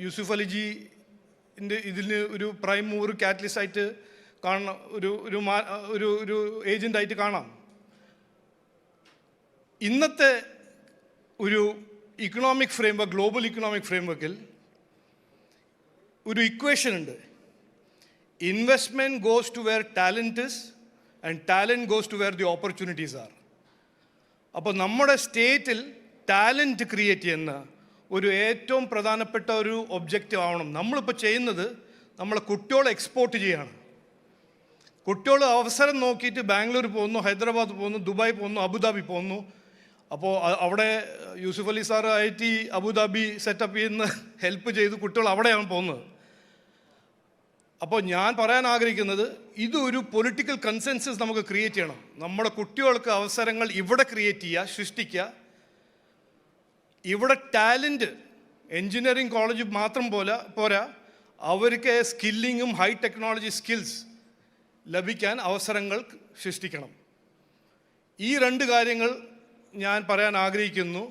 യൂസുഫ് അലിജിൻ്റെ ഇതിന് ഒരു prime മൂവർ catalyst ആയിട്ട് കാണണം, ഒരു ഏജൻ്റായിട്ട് കാണാം. ഇന്നത്തെ ഒരു ഇക്കണോമിക് ഫ്രെയിംവർക്ക്, ഗ്ലോബൽ ഇക്കണോമിക് ഫ്രെയിംവർക്കിൽ ഒരു ഇക്വേഷൻ ഉണ്ട്. Investment goes to where talent is and talent goes to where the opportunities are. അപ്പോൾ നമ്മുടെ സ്റ്റേറ്റിൽ ടാലൻറ്റ് ക്രിയേറ്റ് ചെയ്യുന്ന ഒരു ഏറ്റവും പ്രധാനപ്പെട്ട ഒരു ഒബ്ജക്റ്റീവ് ആവണം. നമ്മളിപ്പോൾ ചെയ്യുന്നത് നമ്മളെ കുട്ടികളെ എക്സ്പോർട്ട് ചെയ്യുകയാണ്. കുട്ടികൾ അവസരം നോക്കിയിട്ട് ബാംഗ്ലൂർ പോകുന്നു, ഹൈദരാബാദ് പോകുന്നു, ദുബായ് പോകുന്നു, അബുദാബി പോകുന്നു. അപ്പോൾ അവിടെ Yusuf Ali sir IT Abu Dhabi setup ചെയ്യുന്ന ഹെൽപ്പ് ചെയ്ത് കുട്ടികൾ അവിടെയാണ് പോകുന്നത്. അപ്പോൾ ഞാൻ പറയാൻ ആഗ്രഹിക്കുന്നത്, ഇതൊരു പൊളിറ്റിക്കൽ കൺസെൻസസ് നമുക്ക് ക്രിയേറ്റ് ചെയ്യണം. നമ്മുടെ കുട്ടികൾക്ക് അവസരങ്ങൾ ഇവിടെ ക്രിയേറ്റ് ചെയ്യുക, സൃഷ്ടിക്കുക. ഇവിടെ ടാലൻറ്റ് എൻജിനീയറിംഗ് കോളേജ് മാത്രം പോരാ, അവർക്ക് സ്കില്ലിങ്ങും ഹൈ ടെക്നോളജി സ്കിൽസ് ലഭിക്കാൻ അവസരങ്ങൾ സൃഷ്ടിക്കണം. ഈ രണ്ട് കാര്യങ്ങൾ ഞാൻ പറയാൻ ആഗ്രഹിക്കുന്നു.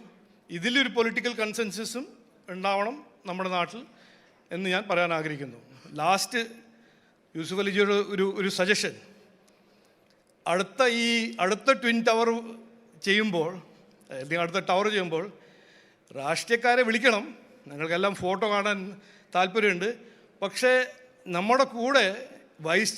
ഇതിലൊരു പൊളിറ്റിക്കൽ കൺസെൻസസും ഉണ്ടാവണം നമ്മുടെ നാട്ടിൽ എന്ന് ഞാൻ പറയാൻ ആഗ്രഹിക്കുന്നു. ലാസ്റ്റ് യൂസുഫ് അലിജിയുടെ ഒരു സജഷൻ, അടുത്ത ട്വിൻ ടവർ ചെയ്യുമ്പോൾ, അല്ലെങ്കിൽ അടുത്ത ടവർ ചെയ്യുമ്പോൾ രാഷ്ട്രീയക്കാരെ വിളിക്കണം. ഞങ്ങൾക്കെല്ലാം ഫോട്ടോ കാണാൻ താല്പര്യമുണ്ട്. പക്ഷേ നമ്മുടെ കൂടെ വൈസ്